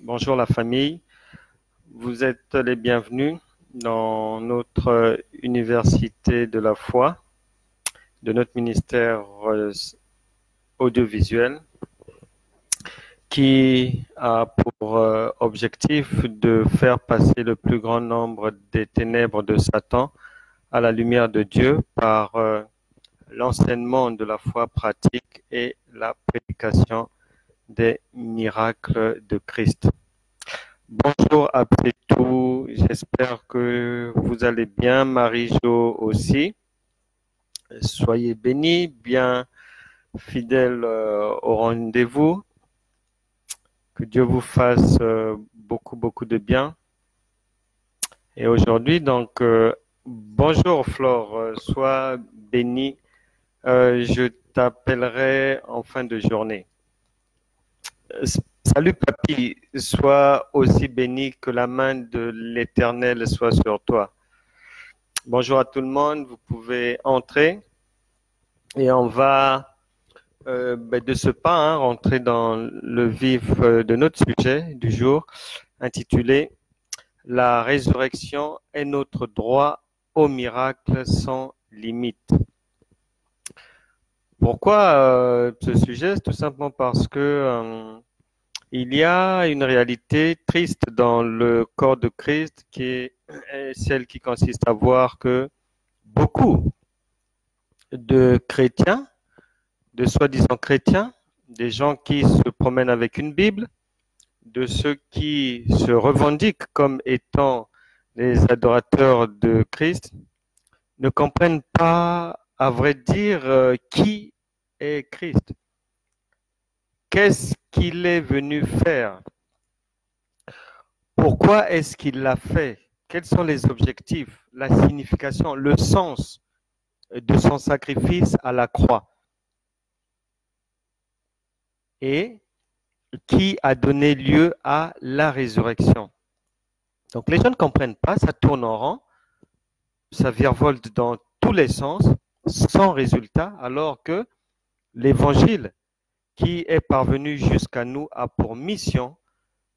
Bonjour la famille, vous êtes les bienvenus dans notre université de la foi, de notre ministère audiovisuel, qui a pour objectif de faire passer le plus grand nombre des ténèbres de Satan à la lumière de Dieu par l'enseignement de la foi pratique et la prédication des miracles de Christ. Bonjour à tout, j'espère que vous allez bien, Marie-Jo aussi. Soyez bénis, bien fidèles au rendez-vous. Que Dieu vous fasse beaucoup de bien. Et aujourd'hui, donc, bonjour Flore, sois bénie. Je t'appellerai en fin de journée. Salut papy, sois aussi béni, que la main de l'Éternel soit sur toi. Bonjour à tout le monde, vous pouvez entrer et on va de ce pas rentrer dans le vif de notre sujet du jour intitulé « La résurrection est notre droit au miracle sans limite ». Pourquoi ce sujet? Tout simplement parce que il y a une réalité triste dans le corps de Christ qui est celle qui consiste à voir que beaucoup de chrétiens, de soi-disant chrétiens, des gens qui se promènent avec une Bible, de ceux qui se revendiquent comme étant les adorateurs de Christ, ne comprennent pas, à vrai dire, qui est Christ. Qu'est-ce qu'il est venu faire? Pourquoi est-ce qu'il l'a fait? Quels sont les objectifs, la signification, le sens de son sacrifice à la croix? Et qui a donné lieu à la résurrection? Donc les gens ne comprennent pas, ça tourne en rond, ça virevolte dans tous les sens, sans résultat, alors que l'évangile qui est parvenu jusqu'à nous a pour mission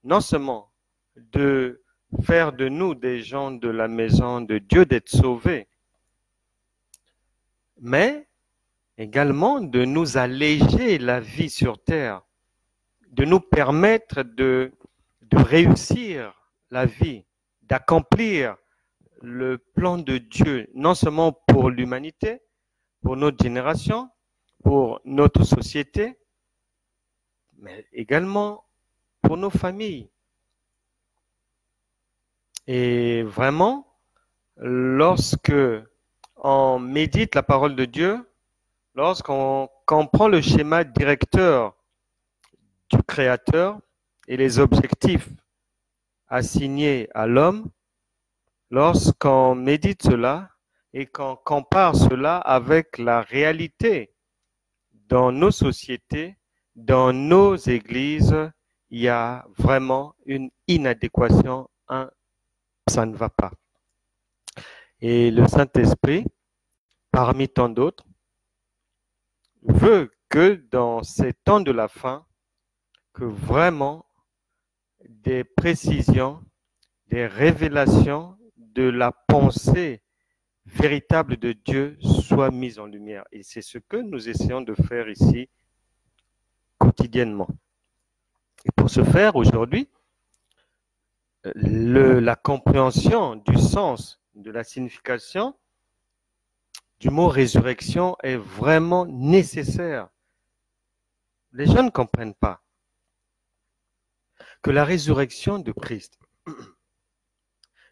non seulement de faire de nous des gens de la maison de Dieu, d'être sauvés, mais également de nous alléger la vie sur terre, de nous permettre de réussir la vie, d'accomplir le plan de Dieu, non seulement pour l'humanité, pour notre génération, pour notre société, mais également pour nos familles. Et vraiment, lorsque on médite la parole de Dieu, lorsqu'on comprend le schéma directeur du Créateur et les objectifs assignés à l'homme, lorsqu'on médite cela et qu'on compare cela avec la réalité dans nos sociétés, dans nos églises, il y a vraiment une inadéquation, ça ne va pas. Et le Saint-Esprit, parmi tant d'autres, veut que dans ces temps de la fin, que vraiment des précisions, des révélations de la pensée véritable de Dieu soient mises en lumière. Et c'est ce que nous essayons de faire ici quotidiennement. Et pour ce faire, aujourd'hui, la compréhension du sens, de la signification du mot résurrection est vraiment nécessaire. Les gens ne comprennent pas que la résurrection de Christ,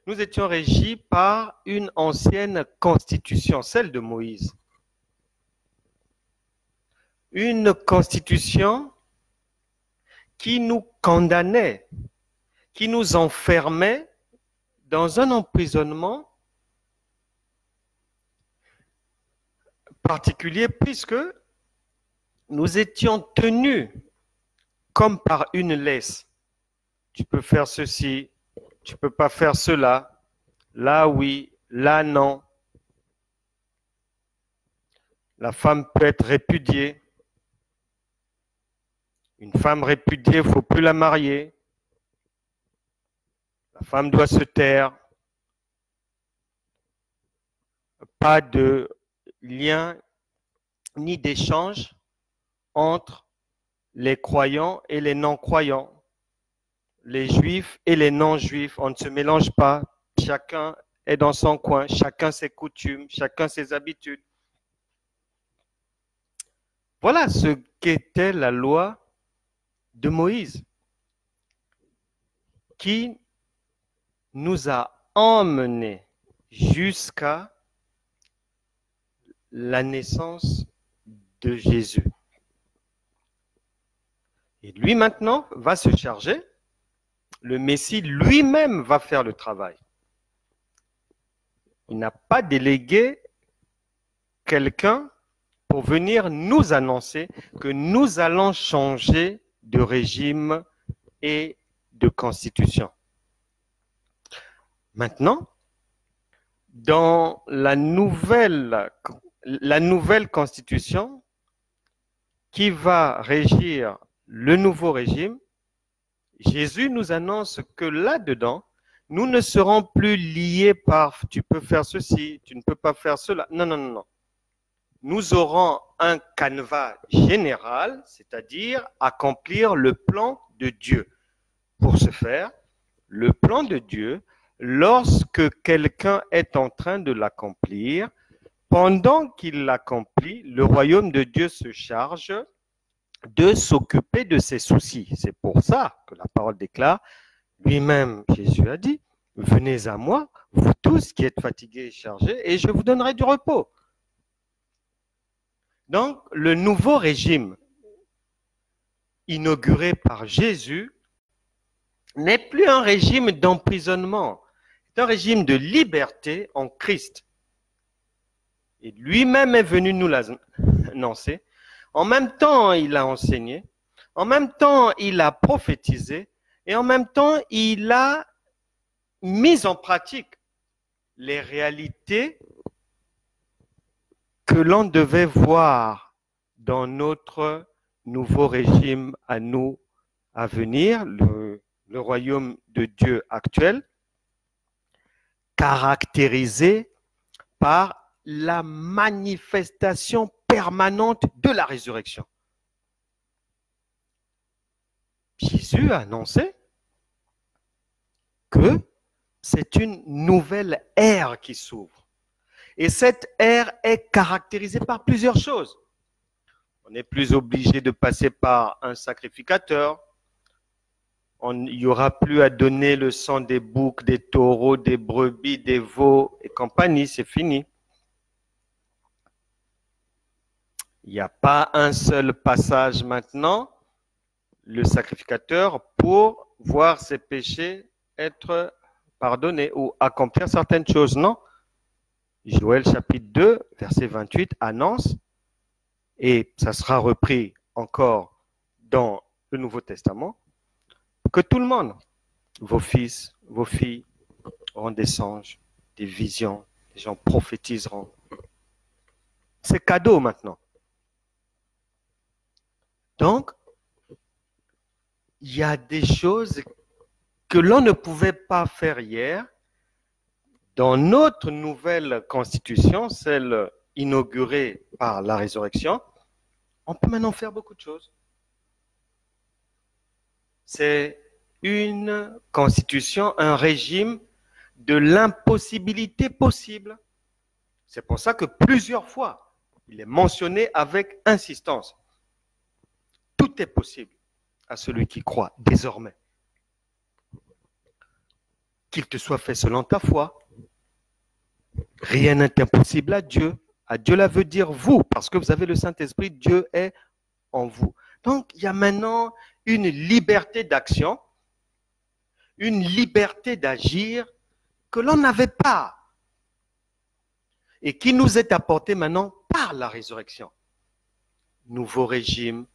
nous étions régis par une ancienne constitution, celle de Moïse. Une constitution qui nous condamnait, qui nous enfermait dans un emprisonnement particulier puisque nous étions tenus comme par une laisse. Tu peux faire ceci, tu peux pas faire cela, là oui, là non. La femme peut être répudiée. Une femme répudiée, il ne faut plus la marier. La femme doit se taire. Pas de lien ni d'échange entre les croyants et les non-croyants, les juifs et les non-juifs. On ne se mélange pas. Chacun est dans son coin, chacun ses coutumes, chacun ses habitudes. Voilà ce qu'était la loi de Moïse, qui nous a emmenés jusqu'à la naissance de Jésus. Et lui maintenant va se charger, le Messie lui-même va faire le travail. Il n'a pas délégué quelqu'un pour venir nous annoncer que nous allons changer de régime et de constitution. Maintenant, dans la nouvelle constitution qui va régir le nouveau régime, Jésus nous annonce que là-dedans, nous ne serons plus liés par « tu peux faire ceci, tu ne peux pas faire cela ». Non, non, non, non. Nous aurons un canevas général, c'est-à-dire accomplir le plan de Dieu. Pour ce faire, le plan de Dieu, lorsque quelqu'un est en train de l'accomplir, pendant qu'il l'accomplit, le royaume de Dieu se charge de s'occuper de ses soucis. C'est pour ça que la parole déclare, lui-même, Jésus a dit, « Venez à moi, vous tous qui êtes fatigués et chargés, et je vous donnerai du repos. » Donc, le nouveau régime inauguré par Jésus n'est plus un régime d'emprisonnement, c'est un régime de liberté en Christ. Et lui-même est venu nous l'annoncer. En même temps, il a enseigné. En même temps, il a prophétisé. Et en même temps, il a mis en pratique les réalités que l'on devait voir dans notre nouveau régime à nous à venir, le royaume de Dieu actuel, caractérisé par la manifestation permanente de la résurrection. Jésus a annoncé que c'est une nouvelle ère qui s'ouvre. Et cette ère est caractérisée par plusieurs choses. On n'est plus obligé de passer par un sacrificateur. Il n'y aura plus à donner le sang des boucs, des taureaux, des brebis, des veaux et compagnie, c'est fini. Il n'y a pas un seul passage maintenant, le sacrificateur, pour voir ses péchés être pardonnés ou accomplir certaines choses. Non. Joël chapitre 2, verset 28 annonce, et ça sera repris encore dans le Nouveau Testament, que tout le monde, vos fils, vos filles, auront des songes, des visions, les gens prophétiseront. C'est cadeau maintenant. Donc, il y a des choses que l'on ne pouvait pas faire hier. Dans notre nouvelle constitution, celle inaugurée par la résurrection, on peut maintenant faire beaucoup de choses. C'est une constitution, un régime de l'impossibilité possible. C'est pour ça que plusieurs fois, il est mentionné avec insistance. Tout est possible à celui qui croit désormais. Qu'il te soit fait selon ta foi. Rien n'est impossible à Dieu. À Dieu, là veut dire vous, parce que vous avez le Saint-Esprit, Dieu est en vous. Donc, il y a maintenant une liberté d'action, une liberté d'agir que l'on n'avait pas et qui nous est apportée maintenant par la résurrection. Nouveau régime,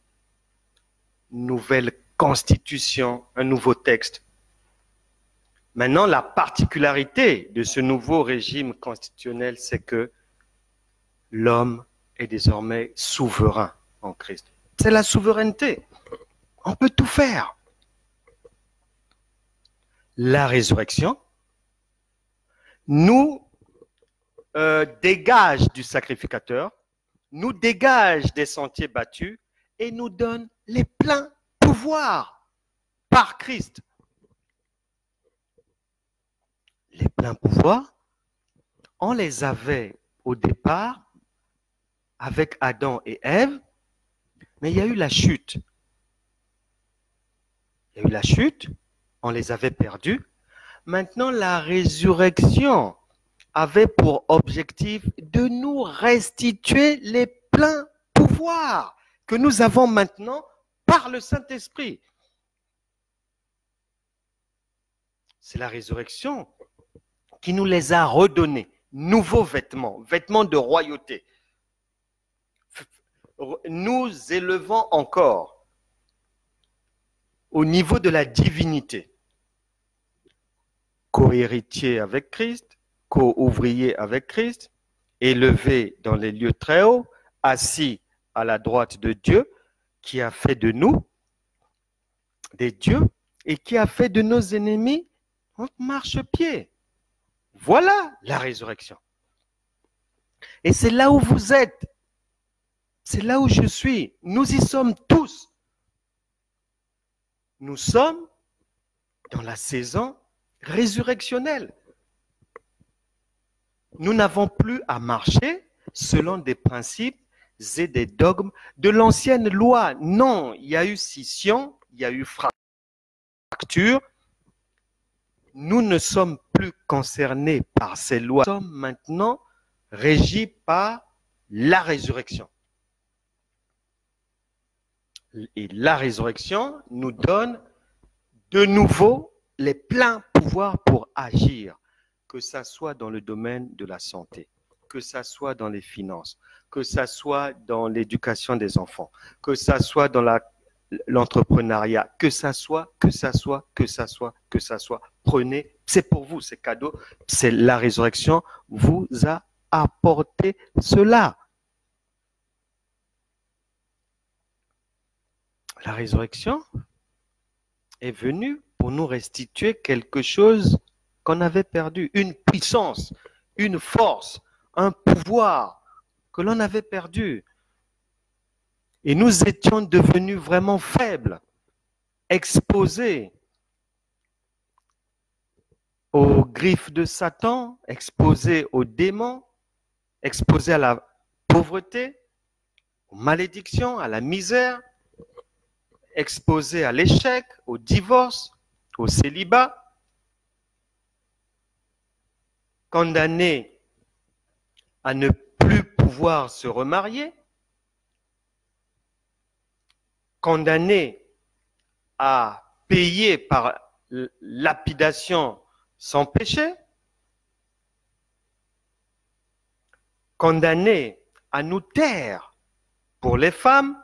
nouvelle constitution, un nouveau texte. Maintenant, la particularité de ce nouveau régime constitutionnel, c'est que l'homme est désormais souverain en Christ. C'est la souveraineté. On peut tout faire. la résurrection nous dégage du sacrificateur, nous dégage des sentiers battus et nous donne les pleins pouvoirs par Christ. Les pleins pouvoirs, on les avait au départ avec Adam et Ève, mais il y a eu la chute. Il y a eu la chute, on les avait perdus. Maintenant, la résurrection avait pour objectif de nous restituer les pleins pouvoirs que nous avons maintenant par le Saint-Esprit. C'est la résurrection qui nous les a redonnés. Nouveaux vêtements, vêtements de royauté. Nous élevons encore au niveau de la divinité. Co-héritier avec Christ, co-ouvrier avec Christ, élevé dans les lieux très hauts, assis à la droite de Dieu, qui a fait de nous des dieux et qui a fait de nos ennemis notre marchepied. Voilà la résurrection. Et c'est là où vous êtes. C'est là où je suis. Nous y sommes tous. Nous sommes dans la saison résurrectionnelle. Nous n'avons plus à marcher selon des principes et des dogmes de l'ancienne loi. Non, il y a eu scission, il y a eu fracture. Nous ne sommes plus concernés par ces lois. Nous sommes maintenant régis par la résurrection. Et la résurrection nous donne de nouveau les pleins pouvoirs pour agir, que ça soit dans le domaine de la santé, que ça soit dans les finances, que ça soit dans l'éducation des enfants, que ça soit dans l'entrepreneuriat, que ça soit. Prenez, c'est pour vous, c'est cadeau, c'est la résurrection vous a apporté cela. La résurrection est venue pour nous restituer quelque chose qu'on avait perdu, une puissance, une force, un pouvoir que l'on avait perdu. Et nous étions devenus vraiment faibles, exposés aux griffes de Satan, exposés aux démons, exposés à la pauvreté, aux malédictions, à la misère, exposés à l'échec, au divorce, au célibat, condamnés à ne plus pouvoir se remarier, condamnés à payer par lapidation sans péché, condamnés à nous taire pour les femmes,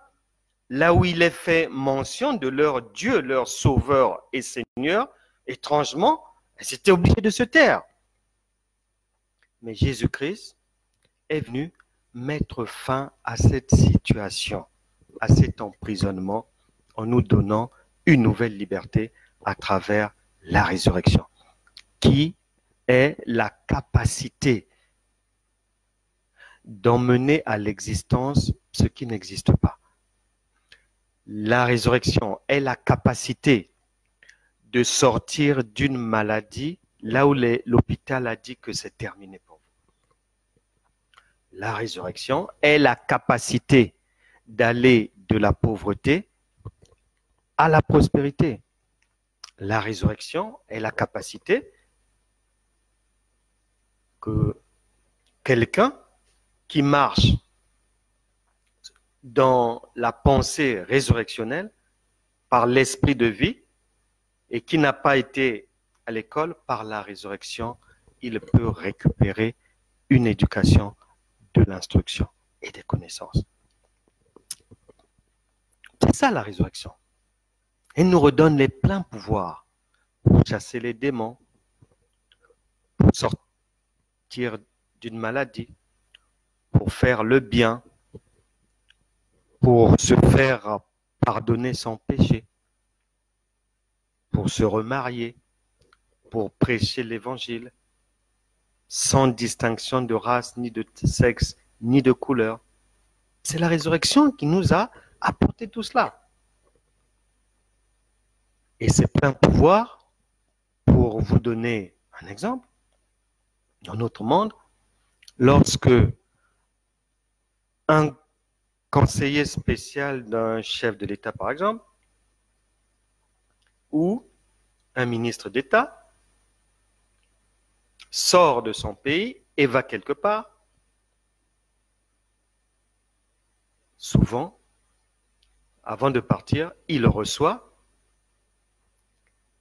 là où il est fait mention de leur Dieu, leur Sauveur et Seigneur, étrangement, elles étaient obligées de se taire. Mais Jésus-Christ est venu mettre fin à cette situation, à cet emprisonnement, en nous donnant une nouvelle liberté à travers la résurrection, qui est la capacité d'emmener à l'existence ce qui n'existe pas. La résurrection est la capacité de sortir d'une maladie là où l'hôpital a dit que c'est terminé pour vous. La résurrection est la capacité d'aller de la pauvreté à la prospérité. La résurrection est la capacité que quelqu'un qui marche dans la pensée résurrectionnelle par l'esprit de vie et qui n'a pas été à l'école, par la résurrection, il peut récupérer une éducation, de l'instruction et des connaissances. C'est ça la résurrection. Elle nous redonne les pleins pouvoirs pour chasser les démons, pour sortir d'une maladie, pour faire le bien, pour se faire pardonner son péché, pour se remarier, pour prêcher l'évangile sans distinction de race, ni de sexe, ni de couleur. C'est la résurrection qui nous a apporté tout cela. Et c'est plein pouvoir, pour vous donner un exemple, dans notre monde, lorsque un conseiller spécial d'un chef de l'État, par exemple, ou un ministre d'État sort de son pays et va quelque part, souvent, avant de partir, il reçoit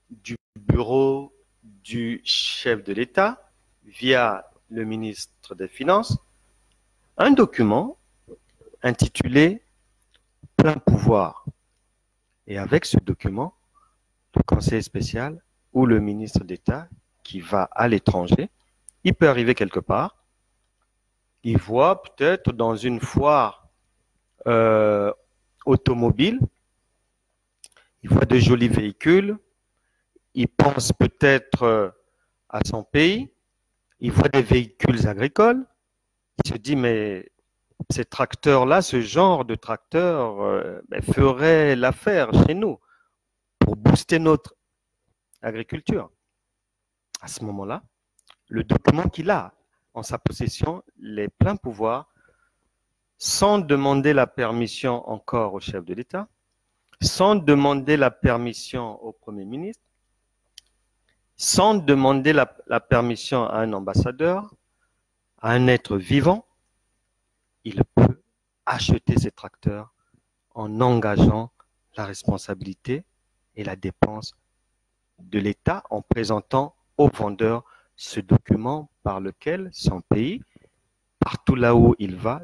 du bureau du chef de l'État, via le ministre des Finances, un document intitulé « Plein pouvoir ». Et avec ce document, le conseiller spécial ou le ministre d'État qui va à l'étranger, il peut arriver quelque part, il voit peut-être dans une foire automobile, il voit de jolis véhicules, il pense peut-être à son pays, il voit des véhicules agricoles, il se dit mais ces tracteurs-là, ce genre de tracteur ferait l'affaire chez nous pour booster notre agriculture. À ce moment-là, le document qu'il a en sa possession, les pleins pouvoirs, sans demander la permission encore au chef de l'État, sans demander la permission au Premier ministre, sans demander la permission à un ambassadeur, à un être vivant, il peut acheter ces tracteurs en engageant la responsabilité et la dépense de l'État en présentant au vendeur ce document par lequel son pays, partout là où il va,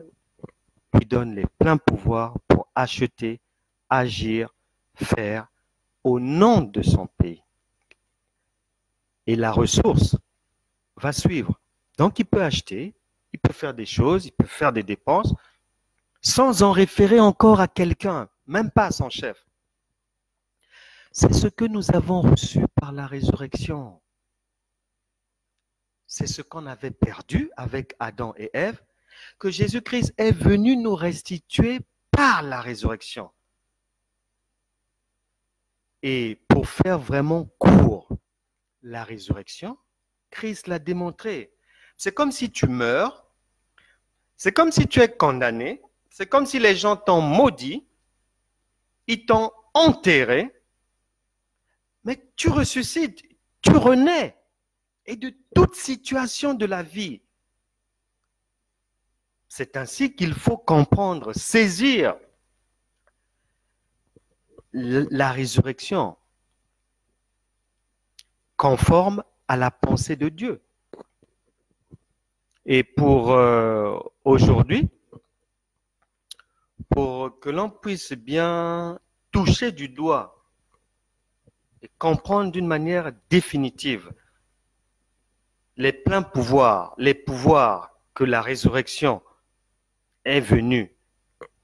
lui donne les pleins pouvoirs pour acheter, agir, faire au nom de son pays. Et la ressource va suivre. Donc il peut acheter, il peut faire des choses, il peut faire des dépenses, sans en référer encore à quelqu'un, même pas à son chef. C'est ce que nous avons reçu par la résurrection. C'est ce qu'on avait perdu avec Adam et Ève, que Jésus-Christ est venu nous restituer par la résurrection. Et pour faire vraiment court, la résurrection, Christ l'a démontré. C'est comme si tu meurs, c'est comme si tu es condamné, c'est comme si les gens t'ont maudit, ils t'ont enterré, mais tu ressuscites, tu renais. Et de toute situation de la vie. C'est ainsi qu'il faut comprendre, saisir la résurrection conforme à la pensée de Dieu. Et pour aujourd'hui, pour que l'on puisse bien toucher du doigt et comprendre d'une manière définitive les pleins pouvoirs, les pouvoirs que la résurrection est venue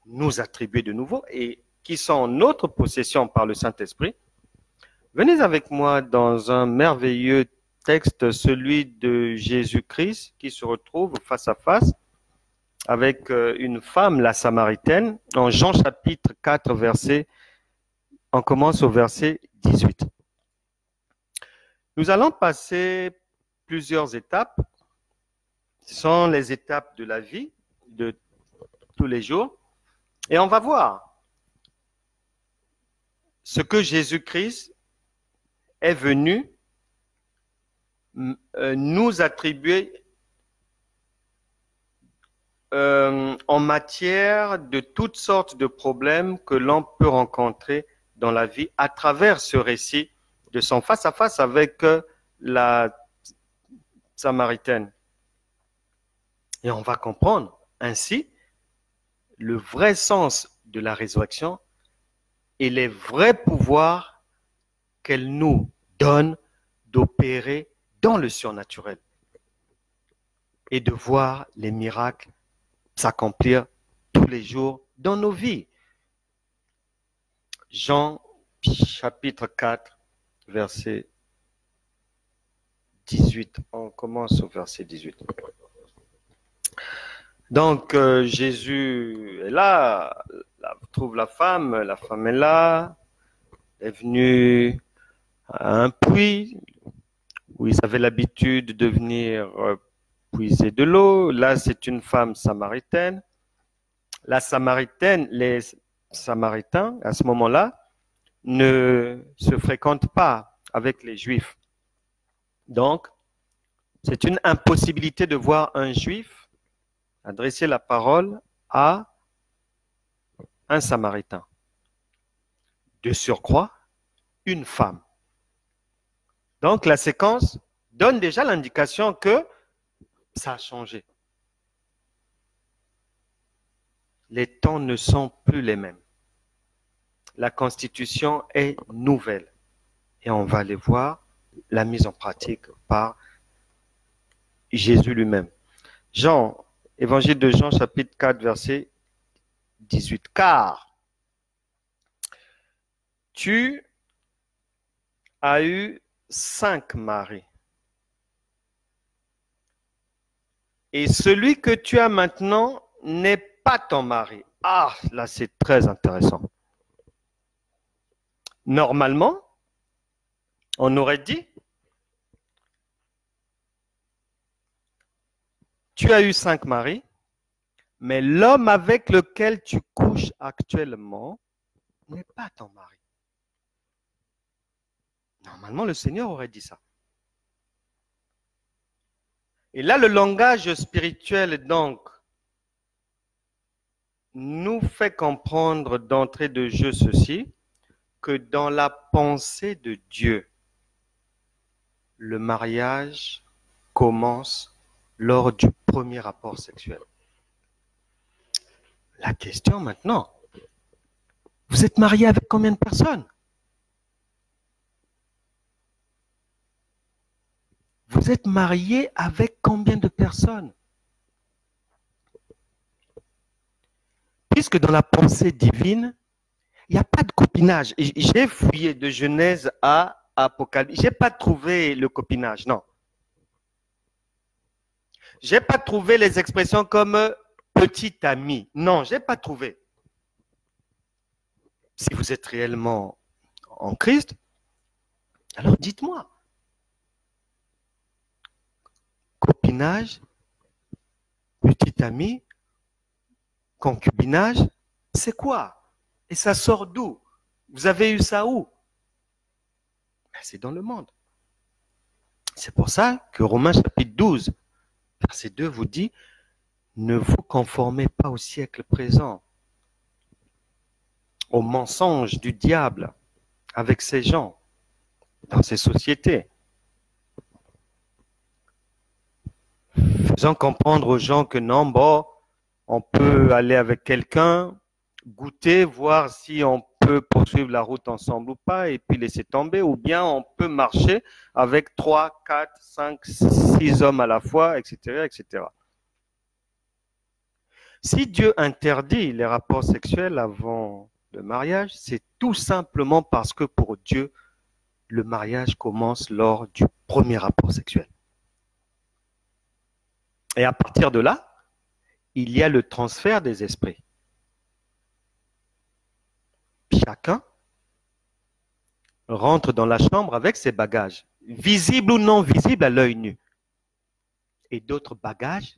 nous attribuer de nouveau et qui sont en notre possession par le Saint-Esprit, venez avec moi dans un merveilleux texte, celui de Jésus-Christ, qui se retrouve face à face avec une femme, la Samaritaine, en Jean chapitre 4, on commence au verset 18. Nous allons passer plusieurs étapes. Ce sont les étapes de la vie de tous les jours. Et on va voir ce que Jésus-Christ est venu nous attribuer en matière de toutes sortes de problèmes que l'on peut rencontrer dans la vie à travers ce récit de son face-à-face avec la Samaritaine. Et on va comprendre ainsi le vrai sens de la résurrection et les vrais pouvoirs qu'elle nous donne d'opérer dans le surnaturel et de voir les miracles s'accomplir tous les jours dans nos vies. Jean chapitre 4, verset 18. On commence au verset 18. Donc, Jésus est là, trouve la femme est là, est venue à un puits où ils avaient l'habitude de venir puiser de l'eau. Là, c'est une femme samaritaine. La Samaritaine, les Samaritains, à ce moment-là, ne se fréquentent pas avec les Juifs. Donc, c'est une impossibilité de voir un Juif adresser la parole à un Samaritain. De surcroît, une femme. Donc, la séquence donne déjà l'indication que ça a changé. Les temps ne sont plus les mêmes. La Constitution est nouvelle. Et on va aller voir la mise en pratique par Jésus lui-même. Jean, Évangile de Jean, chapitre 4, verset 18. Car tu as eu 5 maris. Et celui que tu as maintenant n'est pas ton mari. Ah, là c'est très intéressant. Normalement, on aurait dit, tu as eu 5 maris, mais l'homme avec lequel tu couches actuellement n'est pas ton mari. Normalement, le Seigneur aurait dit ça. Et là, le langage spirituel, donc, nous fait comprendre d'entrée de jeu ceci, que dans la pensée de Dieu, le mariage commence lors du premier rapport sexuel. La question maintenant, vous êtes marié avec combien de personnes? Vous êtes marié avec combien de personnes? Puisque dans la pensée divine, il n'y a pas de copinage. J'ai fouillé de Genèse à Apocalypse. Je n'ai pas trouvé le copinage, non. Je n'ai pas trouvé les expressions comme petit ami. Non, je n'ai pas trouvé. Si vous êtes réellement en Christ, alors dites-moi. Copinage, petit ami, concubinage, c'est quoi? Et ça sort d'où? Vous avez eu ça où? C'est dans le monde. C'est pour ça que Romains chapitre 12, verset 2 vous dit, ne vous conformez pas au siècle présent, au mensonge du diable avec ces gens, dans ces sociétés. Faisant comprendre aux gens que non, bon, on peut aller avec quelqu'un, goûter, voir si on peut poursuivre la route ensemble ou pas, et puis laisser tomber, ou bien on peut marcher avec 3, 4, 5, 6 hommes à la fois, etc., etc. Si Dieu interdit les rapports sexuels avant le mariage, c'est tout simplement parce que pour Dieu, le mariage commence lors du premier rapport sexuel. Et à partir de là, il y a le transfert des esprits. Chacun rentre dans la chambre avec ses bagages, visibles ou non visibles à l'œil nu. Et d'autres bagages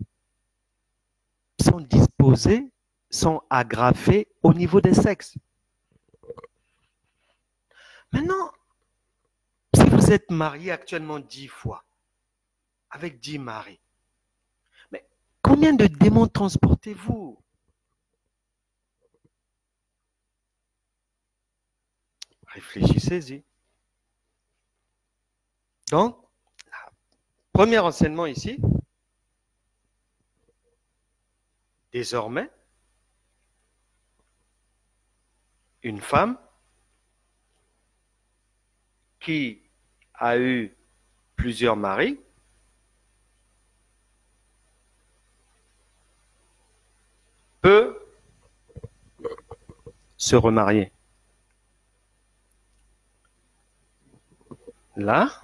sont disposés, sont agrafés au niveau des sexes. Maintenant, si vous êtes marié actuellement 10 fois, avec 10 maris, mais combien de démons transportez-vous? Réfléchissez-y. Donc, premier enseignement ici, désormais, une femme qui a eu plusieurs maris peut se remarier. Là,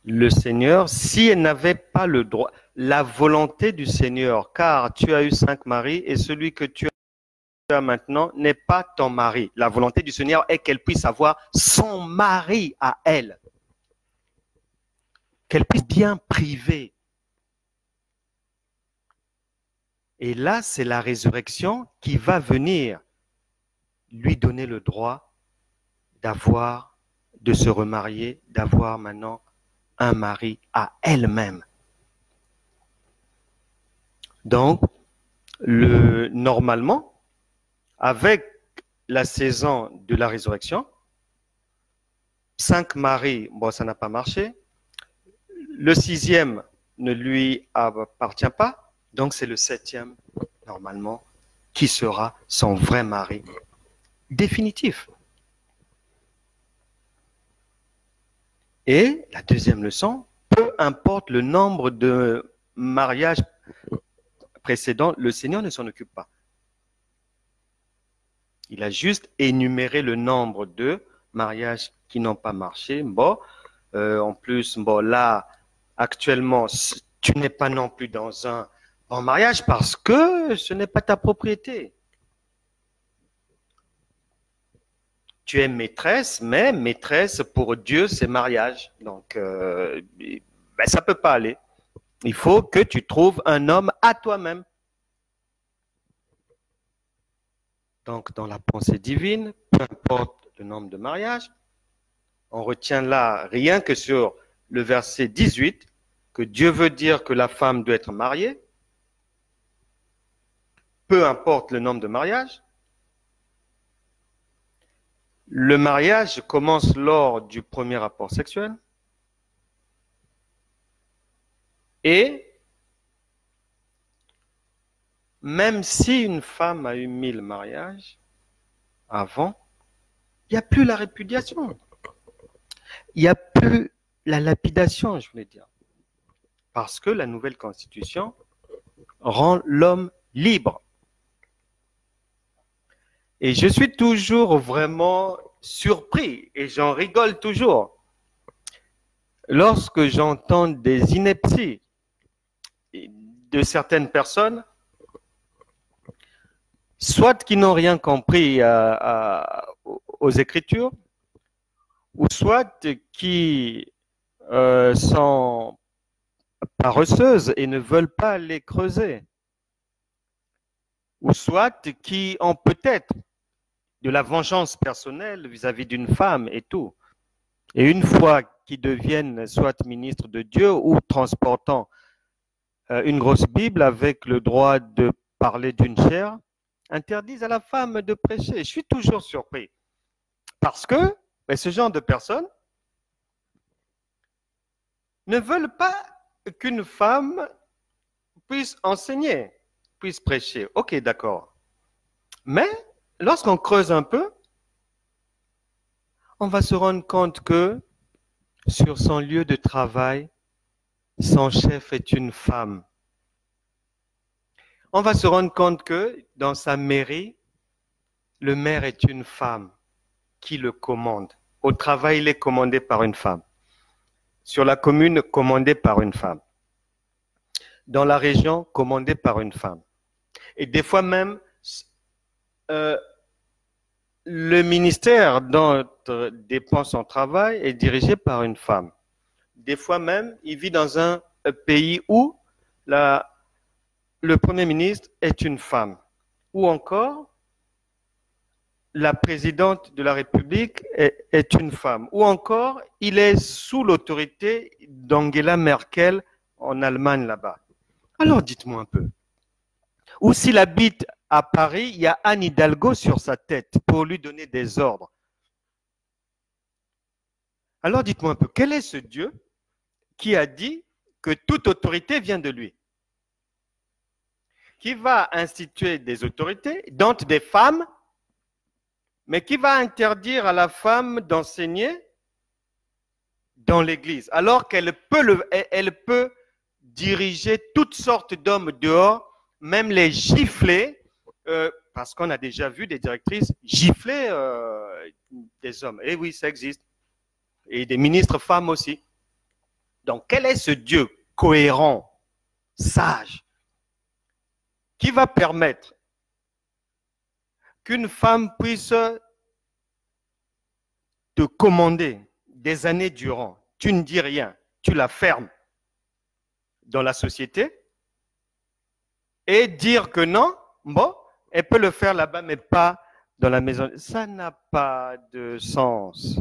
le Seigneur, si elle n'avait pas le droit, la volonté du Seigneur, car tu as eu 5 maris et celui que tu as maintenant n'est pas ton mari. La volonté du Seigneur est qu'elle puisse avoir son mari à elle, qu'elle puisse bien priver. Et là, c'est la résurrection qui va venir lui donner le droit d'avoir, de se remarier, d'avoir maintenant un mari à elle-même. Donc, normalement, avec la saison de la résurrection, 5 maris, bon, ça n'a pas marché. Le 6e ne lui appartient pas, donc c'est le 7e, normalement, qui sera son vrai mari définitif. Et la deuxième leçon, peu importe le nombre de mariages précédents, le Seigneur ne s'en occupe pas. Il a juste énuméré le nombre de mariages qui n'ont pas marché. Bon, en plus, bon, là, actuellement, tu n'es pas non plus dans un bon mariage parce que ce n'est pas ta propriété. Tu es maîtresse, mais maîtresse pour Dieu, c'est mariage. Donc, ben, ça ne peut pas aller. Il faut que tu trouves un homme à toi-même. Donc, dans la pensée divine, peu importe le nombre de mariages, on retient là rien que sur le verset 18, que Dieu veut dire que la femme doit être mariée, peu importe le nombre de mariages. Le mariage commence lors du premier rapport sexuel et même si une femme a eu 1000 mariages avant, il n'y a plus la répudiation. Il n'y a plus la lapidation, je voulais dire. Parce que la nouvelle constitution rend l'homme libre. Et je suis toujours vraiment surpris et j'en rigole toujours lorsque j'entends des inepties de certaines personnes, soit qui n'ont rien compris aux Écritures, ou soit qui sont paresseuses et ne veulent pas les creuser, ou soit qui ont peut-être de la vengeance personnelle vis-à-vis d'une femme et tout. Et une fois qu'ils deviennent soit ministres de Dieu ou transportant une grosse Bible avec le droit de parler d'une chair, interdisent à la femme de prêcher. Je suis toujours surpris. Parce que ce genre de personnes ne veulent pas qu'une femme puisse enseigner, puisse prêcher. Ok, d'accord. Mais lorsqu'on creuse un peu, on va se rendre compte que sur son lieu de travail, son chef est une femme. On va se rendre compte que dans sa mairie, le maire est une femme qui le commande. Au travail, il est commandé par une femme. Sur la commune, commandé par une femme. Dans la région, commandé par une femme. Et des fois même, le ministère dont dépend son travail est dirigé par une femme. Des fois même, il vit dans un pays où le Premier ministre est une femme. Ou encore, la présidente de la République est une femme. Ou encore, il est sous l'autorité d'Angela Merkel en Allemagne là-bas. Alors dites-moi un peu. Ou s'il habite à Paris, il y a Anne Hidalgo sur sa tête pour lui donner des ordres. Alors dites-moi un peu, quel est ce Dieu qui a dit que toute autorité vient de lui? Qui va instituer des autorités, dont des femmes, mais qui va interdire à la femme d'enseigner dans l'Église, alors qu'elle peut diriger toutes sortes d'hommes dehors, même les gifler, parce qu'on a déjà vu des directrices gifler des hommes. Et oui, ça existe. Et des ministres femmes aussi. Donc, quel est ce Dieu cohérent, sage, qui va permettre qu'une femme puisse te commander des années durant, tu ne dis rien, tu la fermes dans la société et dire que non, bon, elle peut le faire là-bas, mais pas dans la maison. Ça n'a pas de sens.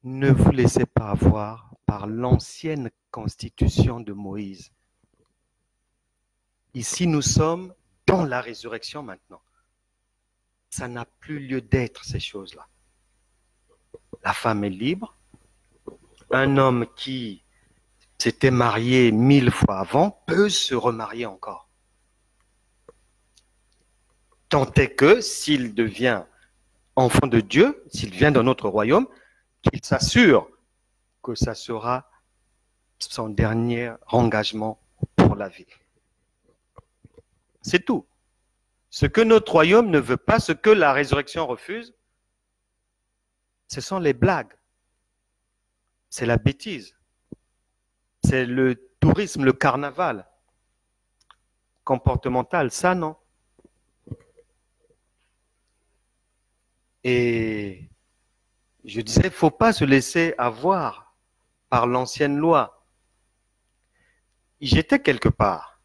Ne vous laissez pas avoir par l'ancienne constitution de Moïse. Ici, nous sommes dans la résurrection maintenant. Ça n'a plus lieu d'être, ces choses-là. La femme est libre. Un homme qui s'était marié 1000 fois avant peut se remarier encore. Tant est que, s'il devient enfant de Dieu, s'il vient dans notre royaume, qu'il s'assure que ça sera son dernier engagement pour la vie. C'est tout. Ce que notre royaume ne veut pas, ce que la résurrection refuse, ce sont les blagues. C'est la bêtise. C'est le tourisme, le carnaval comportemental. Ça, non. Et je disais, il ne faut pas se laisser avoir par l'ancienne loi. J'étais quelque part.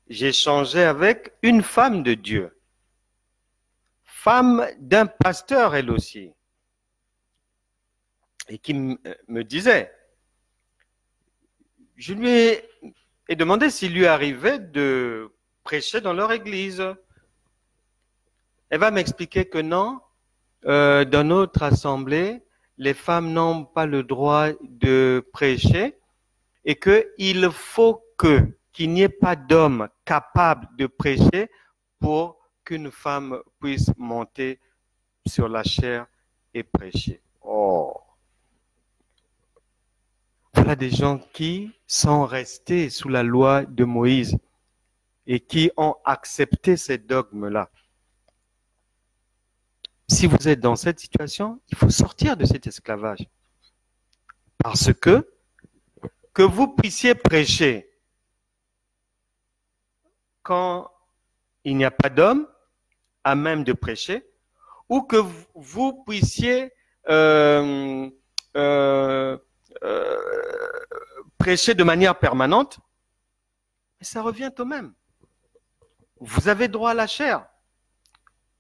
J'échangeais avec une femme de Dieu. Femme d'un pasteur, elle aussi. Et qui me disait, je lui ai demandé s'il lui arrivait de prêcher dans leur église. Elle va m'expliquer que non, dans notre assemblée, les femmes n'ont pas le droit de prêcher et qu'il faut qu'il n'y ait pas d'homme capable de prêcher pour qu'une femme puisse monter sur la chaire et prêcher. Oh! Voilà des gens qui sont restés sous la loi de Moïse et qui ont accepté ces dogmes-là. Si vous êtes dans cette situation, il faut sortir de cet esclavage. Parce que vous puissiez prêcher quand il n'y a pas d'homme à même de prêcher, ou que vous puissiez prêcher de manière permanente, mais ça revient au même. Vous avez droit à la chair.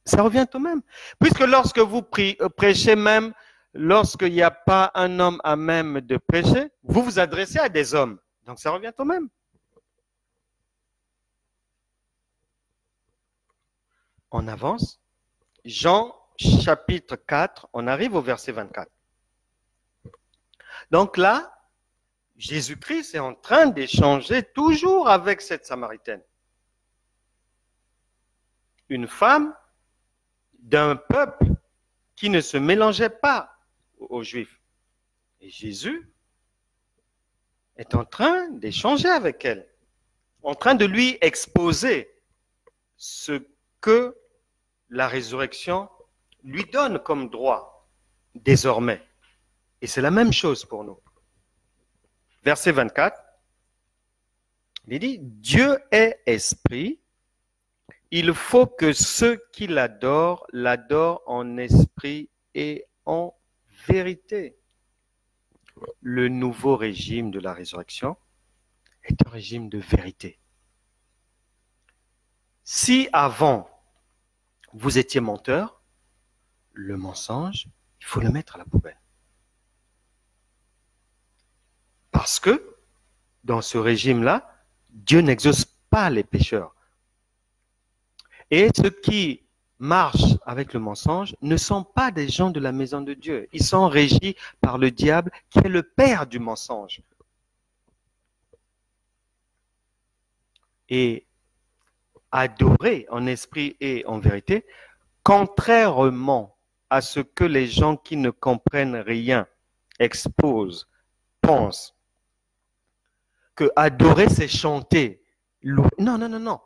Ça revient au même. Puisque lorsque vous prêchez même, lorsqu'il n'y a pas un homme à même de prêcher, vous vous adressez à des hommes. Donc ça revient au même. On avance. Jean chapitre 4, on arrive au verset 24. Donc là, Jésus-Christ est en train d'échanger toujours avec cette Samaritaine. Une femme d'un peuple qui ne se mélangeait pas aux Juifs. Et Jésus est en train d'échanger avec elle, en train de lui exposer ce que la résurrection lui donne comme droit désormais. Et c'est la même chose pour nous. Verset 24, il dit, Dieu est esprit, il faut que ceux qui l'adorent, l'adorent en esprit et en vérité. Le nouveau régime de la résurrection est un régime de vérité. Si avant, vous étiez menteur, le mensonge, il faut le mettre à la poubelle. Parce que, dans ce régime-là, Dieu n'exauce pas les pécheurs. Et ceux qui marchent avec le mensonge ne sont pas des gens de la maison de Dieu. Ils sont régis par le diable qui est le père du mensonge. Et adorer en esprit et en vérité, contrairement à ce que les gens qui ne comprennent rien exposent, pensent, que adorer c'est chanter. Non, non, non, non.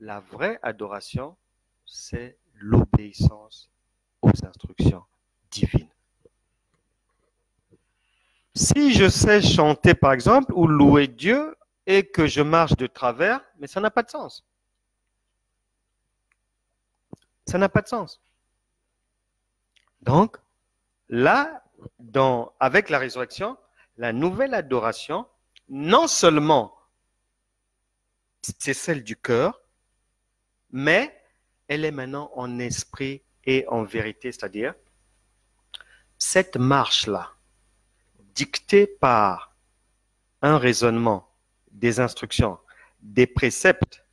La vraie adoration, c'est l'obéissance aux instructions divines. Si je sais chanter, par exemple, ou louer Dieu, et que je marche de travers, mais ça n'a pas de sens. Ça n'a pas de sens. Donc, là, avec la résurrection, la nouvelle adoration, non seulement c'est celle du cœur, mais elle est maintenant en esprit et en vérité, c'est-à-dire cette marche-là, dictée par un raisonnement, des instructions, des préceptes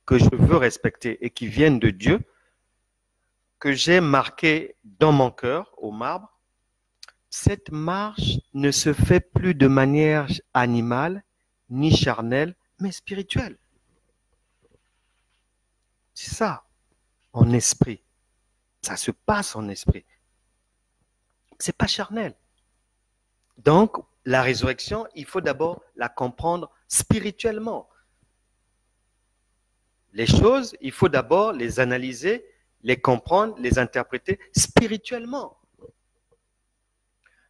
que je veux respecter et qui viennent de Dieu, que j'ai marqué dans mon cœur au marbre, cette marche ne se fait plus de manière animale, ni charnelle, mais spirituelle. C'est ça, en esprit. Ça se passe en esprit. C'est pas charnel. Donc, la résurrection, il faut d'abord la comprendre spirituellement. Les choses, il faut d'abord les analyser, les comprendre, les interpréter spirituellement.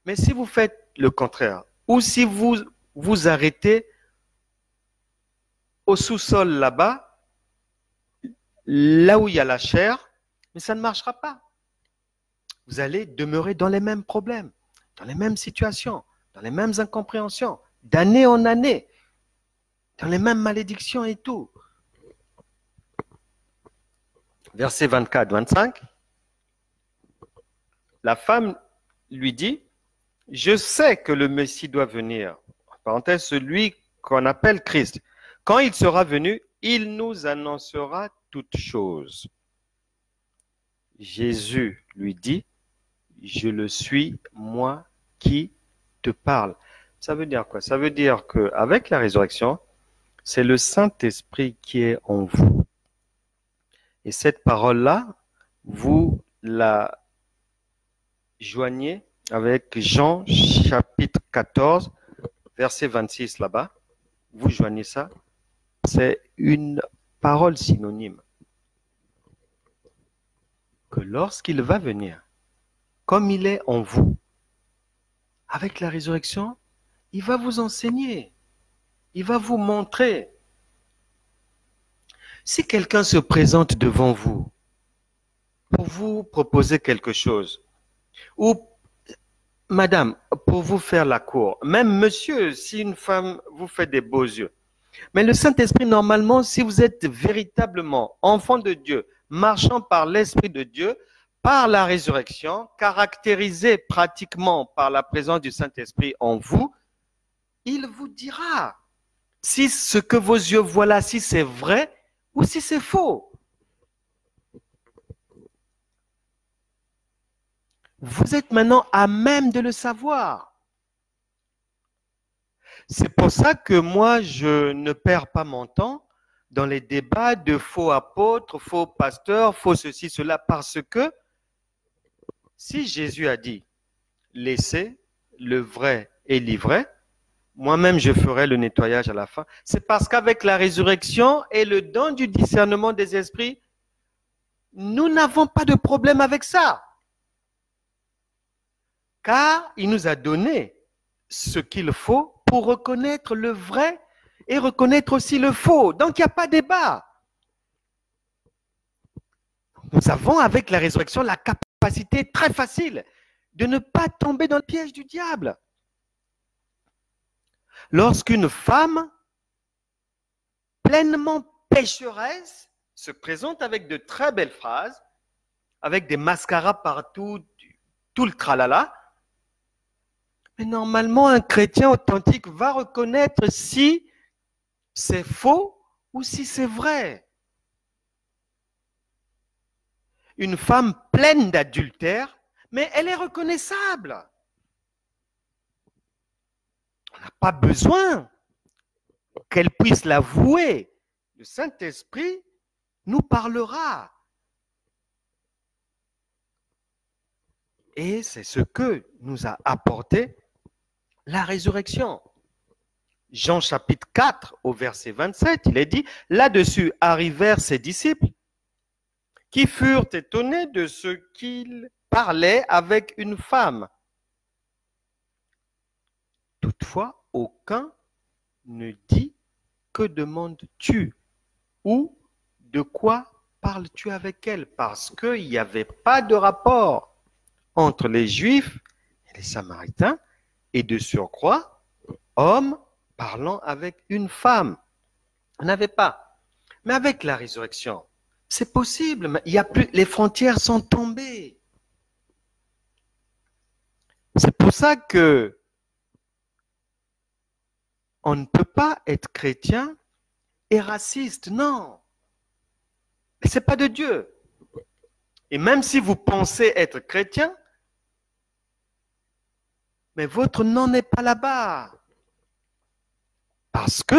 Mais si vous faites le contraire, ou si vous vous arrêtez au sous-sol là-bas, là où il y a la chair, mais ça ne marchera pas. Vous allez demeurer dans les mêmes problèmes, dans les mêmes situations, dans les mêmes incompréhensions, d'année en année, dans les mêmes malédictions et tout. Verset 24-25, la femme lui dit, « Je sais que le Messie doit venir. » En parenthèse, celui qu'on appelle Christ. Quand il sera venu, il nous annoncera toutes choses. Jésus lui dit, « Je le suis, moi qui te parle. » Ça veut dire quoi? Ça veut dire qu'avec la résurrection, c'est le Saint-Esprit qui est en vous. Et cette parole-là, vous la joignez avec Jean chapitre 14, verset 26 là-bas. Vous joignez ça. C'est une parole synonyme. Que lorsqu'il va venir, comme il est en vous, avec la résurrection, il va vous enseigner. Il va vous montrer. Si quelqu'un se présente devant vous pour vous proposer quelque chose, ou madame, pour vous faire la cour, même monsieur, si une femme vous fait des beaux yeux, mais le Saint-Esprit, normalement, si vous êtes véritablement enfant de Dieu, marchant par l'Esprit de Dieu, par la résurrection, caractérisé pratiquement par la présence du Saint-Esprit en vous, il vous dira si ce que vos yeux voient là, si c'est vrai ou si c'est faux. Vous êtes maintenant à même de le savoir. C'est pour ça que moi, je ne perds pas mon temps dans les débats de faux apôtres, faux pasteurs, faux ceci, cela, parce que si Jésus a dit « laissez le vrai et l'ivraie », moi-même je ferai le nettoyage à la fin, c'est parce qu'avec la résurrection et le don du discernement des esprits, nous n'avons pas de problème avec ça. Car il nous a donné ce qu'il faut pour reconnaître le vrai et reconnaître aussi le faux. Donc il n'y a pas de débat. Nous avons avec la résurrection la capacité très facile de ne pas tomber dans le piège du diable. Lorsqu'une femme pleinement pécheresse se présente avec de très belles phrases, avec des mascaras partout, tout le tralala, mais normalement un chrétien authentique va reconnaître si c'est faux ou si c'est vrai. Une femme pleine d'adultère, mais elle est reconnaissable. On n'a pas besoin qu'elle puisse l'avouer. Le Saint-Esprit nous parlera. Et c'est ce que nous a apporté la résurrection. Jean chapitre 4 au verset 27, il est dit, là-dessus arrivèrent ses disciples qui furent étonnés de ce qu'il parlait avec une femme. Toutefois, aucun ne dit que demandes-tu ou de quoi parles-tu avec elle, parce qu'il n'y avait pas de rapport entre les Juifs et les Samaritains, et de surcroît, homme parlant avec une femme. On n'avait pas. Mais avec la résurrection, c'est possible. Il y a plus, les frontières sont tombées. C'est pour ça que on ne peut pas être chrétien et raciste. Non. Ce n'est pas de Dieu. Et même si vous pensez être chrétien, mais votre nom n'est pas là-bas. Parce que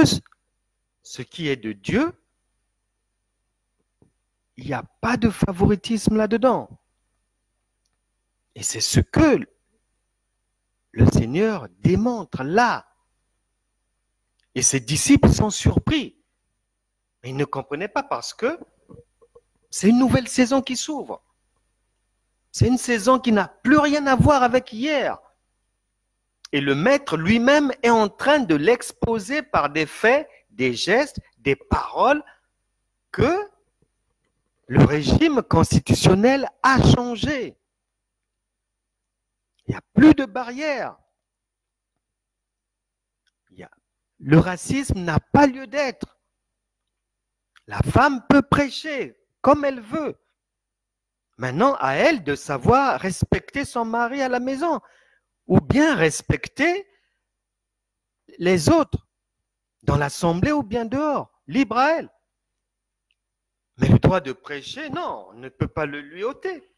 ce qui est de Dieu, il n'y a pas de favoritisme là-dedans. Et c'est ce que le Seigneur démontre là. Et ses disciples sont surpris. Mais ils ne comprenaient pas parce que c'est une nouvelle saison qui s'ouvre. C'est une saison qui n'a plus rien à voir avec hier. Et le maître lui-même est en train de l'exposer par des faits, des gestes, des paroles que le régime constitutionnel a changé. Il n'y a plus de barrières. Le racisme n'a pas lieu d'être. La femme peut prêcher comme elle veut. Maintenant, à elle de savoir respecter son mari à la maison ou bien respecter les autres dans l'assemblée ou bien dehors. Libre à elle. Mais le droit de prêcher, non, on ne peut pas le lui ôter.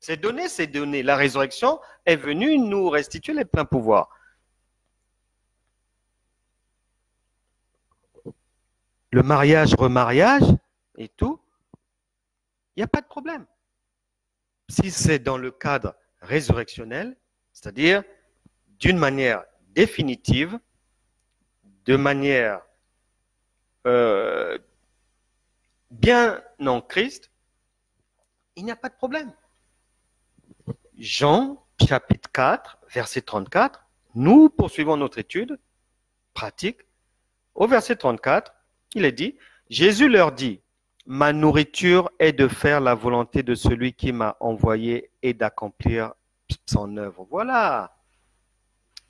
C'est donné, c'est donné. La résurrection est venue nous restituer les pleins pouvoirs. Le mariage, remariage et tout, il n'y a pas de problème. Si c'est dans le cadre résurrectionnel, c'est-à-dire d'une manière définitive, de manière bien en Christ, il n'y a pas de problème. Jean, chapitre 4, verset 34, nous poursuivons notre étude pratique. Au verset 34, il est dit, Jésus leur dit, ma nourriture est de faire la volonté de celui qui m'a envoyé et d'accomplir son œuvre. Voilà.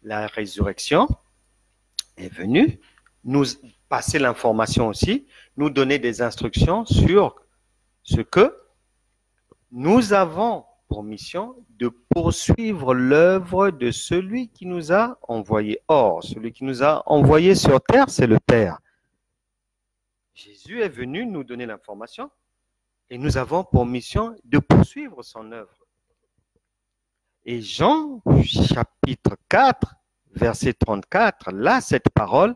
La résurrection est venue nous passer l'information aussi, nous donner des instructions sur ce que nous avons pour mission de poursuivre l'œuvre de celui qui nous a envoyés. Or, celui qui nous a envoyés sur terre, c'est le Père. Jésus est venu nous donner l'information et nous avons pour mission de poursuivre son œuvre. Et Jean, chapitre 4, verset 34, là, cette parole,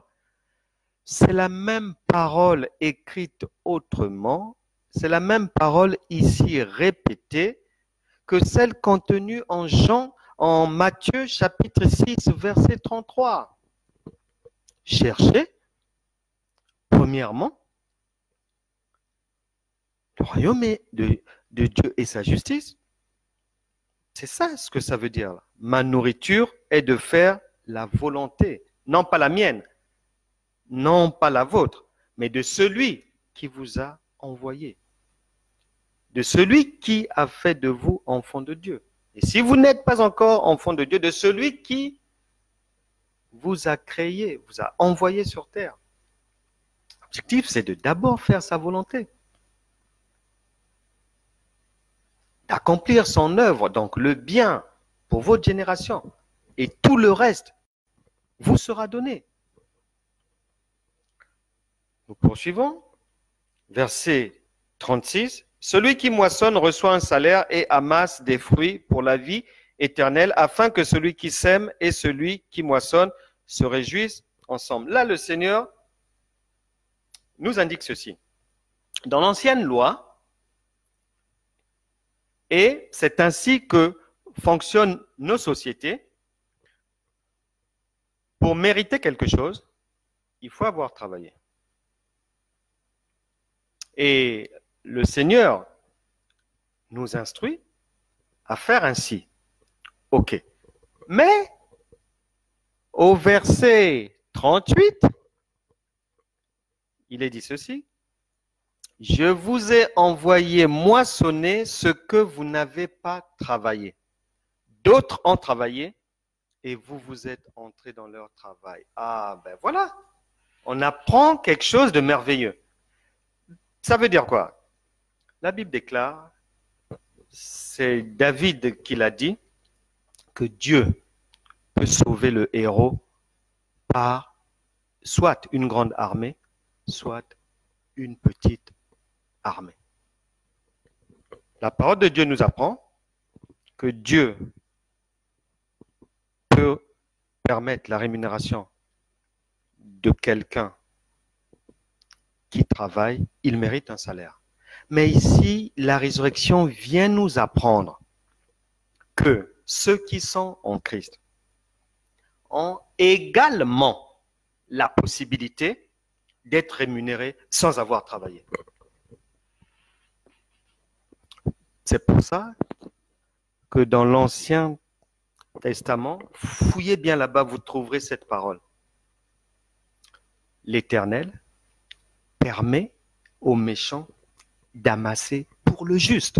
c'est la même parole écrite autrement, c'est la même parole ici répétée que celle contenue en Jean, en Matthieu, chapitre 6, verset 33. Cherchez, premièrement, le royaume de Dieu et sa justice. C'est ça ce que ça veut dire. Ma nourriture est de faire la volonté, non pas la mienne, non pas la vôtre, mais de celui qui vous a envoyé, de celui qui a fait de vous enfants de Dieu. Et si vous n'êtes pas encore enfant de Dieu, de celui qui vous a créé, vous a envoyé sur terre. L'objectif, c'est de d'abord faire sa volonté, d'accomplir son œuvre, donc le bien pour votre génération, et tout le reste vous sera donné. Nous poursuivons. Verset 36. Celui qui moissonne reçoit un salaire et amasse des fruits pour la vie éternelle, afin que celui qui sème et celui qui moissonne se réjouissent ensemble. Là, le Seigneur nous indique ceci. Dans l'ancienne loi, et c'est ainsi que fonctionnent nos sociétés, pour mériter quelque chose, il faut avoir travaillé. Et le Seigneur nous instruit à faire ainsi. OK. Mais Au verset 38, il est dit ceci. Je vous ai envoyé moissonner ce que vous n'avez pas travaillé. D'autres ont travaillé et vous, vous êtes entrés dans leur travail. Ah, ben voilà. On apprend quelque chose de merveilleux. Ça veut dire quoi? La Bible déclare, c'est David qui l'a dit, que Dieu peut sauver le héros par soit une grande armée, soit une petite armée. La parole de Dieu nous apprend que Dieu peut permettre la rémunération de quelqu'un qui travaille, il mérite un salaire. Mais ici, la résurrection vient nous apprendre que ceux qui sont en Christ ont également la possibilité d'être rémunérés sans avoir travaillé. C'est pour ça que dans l'Ancien Testament, fouillez bien là-bas, vous trouverez cette parole. L'Éternel permet aux méchants d'amasser pour le juste.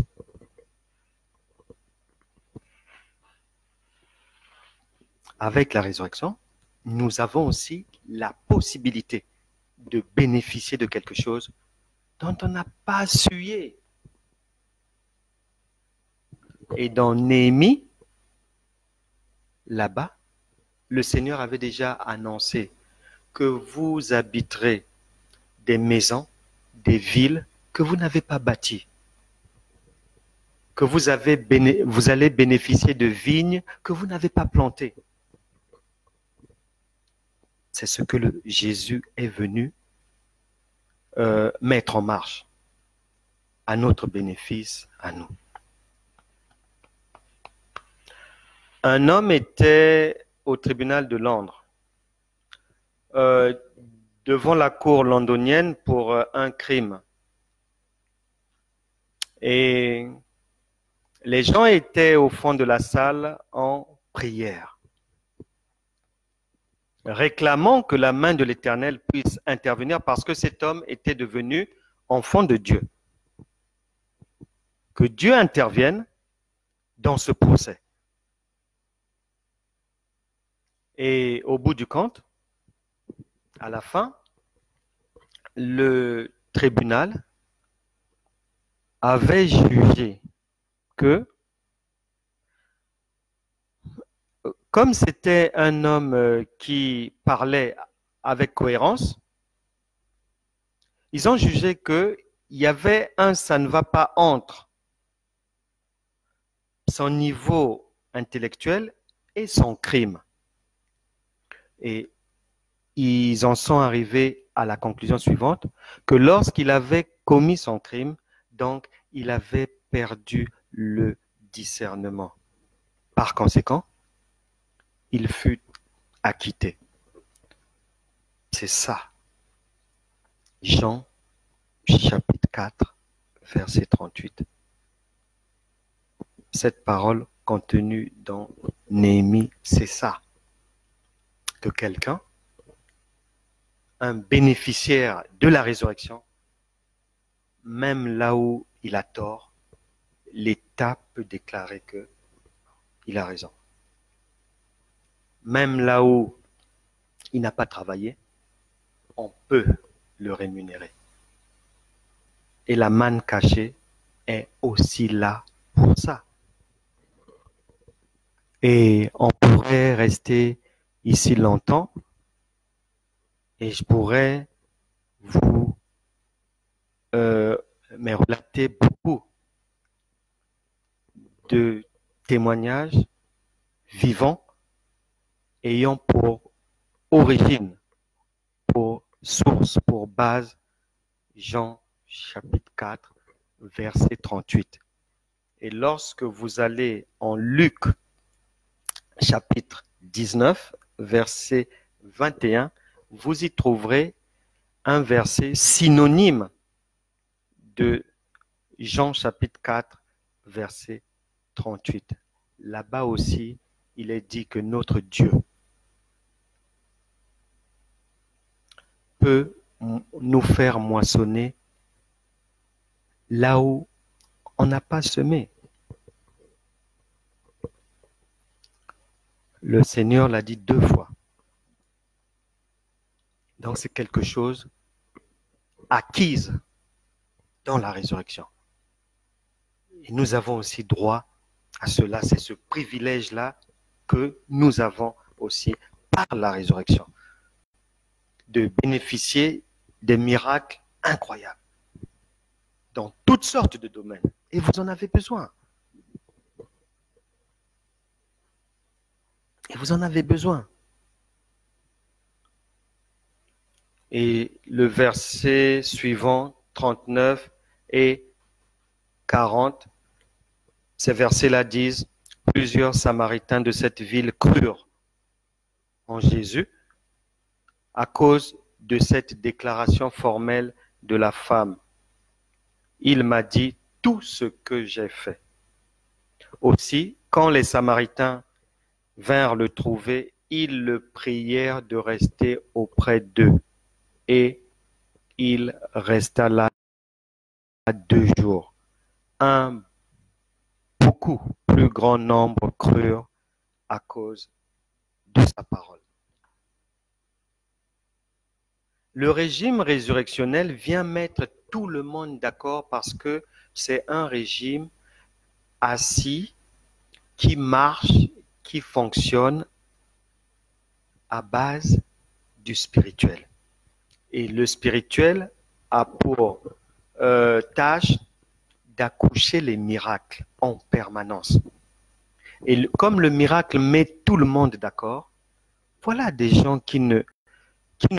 Avec la résurrection, nous avons aussi la possibilité de bénéficier de quelque chose dont on n'a pas sué. Et dans Néhémie, là-bas, le Seigneur avait déjà annoncé que vous habiterez des maisons, des villes que vous n'avez pas bâties, que vous allez bénéficier de vignes que vous n'avez pas plantées. C'est ce que Jésus est venu mettre en marche à notre bénéfice, à nous. Un homme était au tribunal de Londres, devant la cour londonienne pour un crime. Et les gens étaient au fond de la salle en prière, réclamant que la main de l'Éternel puisse intervenir parce que cet homme était devenu enfant de Dieu. Que Dieu intervienne dans ce procès. Et au bout du compte, à la fin, le tribunal avait jugé que, comme c'était un homme qui parlait avec cohérence, ils ont jugé qu'il y avait un ça ne va pas entre son niveau intellectuel et son crime. Et ils en sont arrivés à la conclusion suivante, que lorsqu'il avait commis son crime, donc il avait perdu le discernement. Par conséquent, il fut acquitté. C'est ça. Jean, chapitre 4, verset 38. Cette parole contenue dans Néhémie, c'est ça. Que quelqu'un, un bénéficiaire de la résurrection, même là où il a tort, l'État peut déclarer qu'il a raison. Même là où il n'a pas travaillé, on peut le rémunérer. Et la manne cachée est aussi là pour ça. Et on pourrait rester ici longtemps et je pourrais vous me relater beaucoup de témoignages vivants ayant pour origine, pour source, pour base, Jean chapitre 4, verset 38. Et lorsque vous allez en Luc chapitre 19, verset 21, vous y trouverez un verset synonyme de Jean chapitre 4, verset 38. Là-bas aussi, il est dit que notre Dieu peut nous faire moissonner là où on n'a pas semé. Le Seigneur l'a dit 2 fois. Donc c'est quelque chose acquise dans la résurrection. Et nous avons aussi droit à cela. C'est ce privilège-là que nous avons aussi par la résurrection, de bénéficier des miracles incroyables dans toutes sortes de domaines. Et vous en avez besoin. Et vous en avez besoin. Et le verset suivant, 39 et 40, ces versets-là disent, plusieurs Samaritains de cette ville crurent en Jésus à cause de cette déclaration formelle de la femme. Il m'a dit tout ce que j'ai fait. Aussi, quand les Samaritains vinrent le trouver, ils le prièrent de rester auprès d'eux. Et il resta là 2 jours. Un beaucoup plus grand nombre crurent à cause de sa parole. Le régime résurrectionnel vient mettre tout le monde d'accord parce que c'est un régime assis qui marche, qui fonctionne à base du spirituel. Et le spirituel a pour tâche d'accoucher les miracles en permanence. Et comme le miracle met tout le monde d'accord, voilà des gens qui ne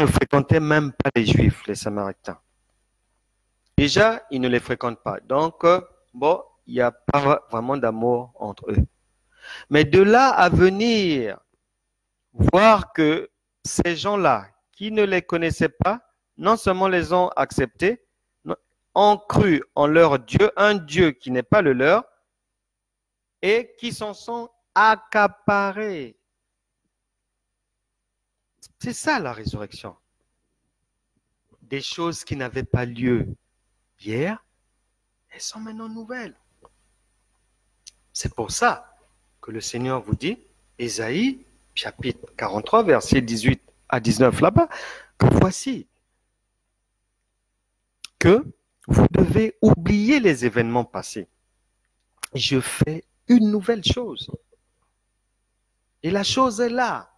fréquentaient même pas les Juifs, les Samaritains. Déjà, ils ne les fréquentent pas. Donc, bon, il n'y a pas vraiment d'amour entre eux. Mais de là à venir voir que ces gens-là, qui ne les connaissaient pas, non seulement les ont acceptés, ont cru en leur Dieu, un Dieu qui n'est pas le leur, et qui s'en sont accaparés. C'est ça la résurrection. Des choses qui n'avaient pas lieu hier, elles sont maintenant nouvelles. C'est pour ça que le Seigneur vous dit, Ésaïe, chapitre 43, versets 18 à 19 là-bas, que voici que vous devez oublier les événements passés. Je fais une nouvelle chose. Et la chose est là.